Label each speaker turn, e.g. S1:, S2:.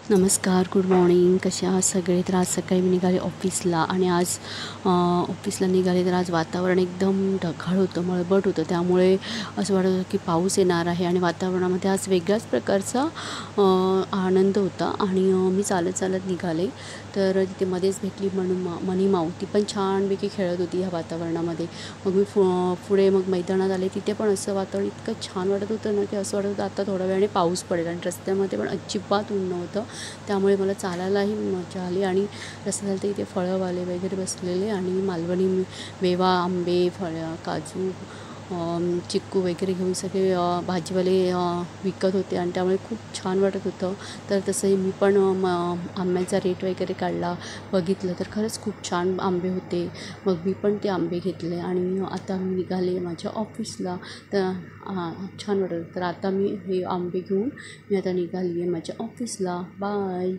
S1: नमस्कार, good morning. कसे आहात सगळे? तर आज सकाळी मी निघाले ऑफिसला आणि आज ऑफिसला निघाले तर आज वातावरण एकदम ढगाळ होतं, मळबट होतं. त्यामुळे असं वाटत होतं की पाऊस येणार आहे आणि वातावरणामध्ये आज वेगळ्याच प्रकारचा आनंद होता. आणि मी चालत चालत निघाले तर तिथे मध्येच भेटली मनी माऊ. ती पण छानपैकी खेळत होती ह्या वातावरणामध्ये. मग मी पुढे मग मैदानात आले. तिथे पण असं वातावरण इतकं छान वाटत होतं ना, की असं वाटत होतं आता थोड्या वेळाने पाऊस पडेल. आणि रस्त्यामध्ये पण अजिबात ऊन नव्हतं. त्यामुळे मला चालायलाही मजा आली. आणि रस्त्याला तर इथे फळंवाले वगैरे बसलेले आणि मालवणी मेवा, आंबे, फळं, काजू, चिक्कू वगैरे घेऊन सगळे भाजीवाले विकत होते आणि त्यामुळे खूप छान वाटत होतं. तर तसंही मी पण आंब्याचा रेट वगैरे काढला, बघितलं तर खरंच खूप छान आंबे होते. मग मी पण ते आंबे घेतले आणि आता मी निघाले माझ्या ऑफिसला. तर छान वाटत होतं. तर आता मी हे आंबे घेऊन मी आता निघाली आहे माझ्या ऑफिसला. बाय.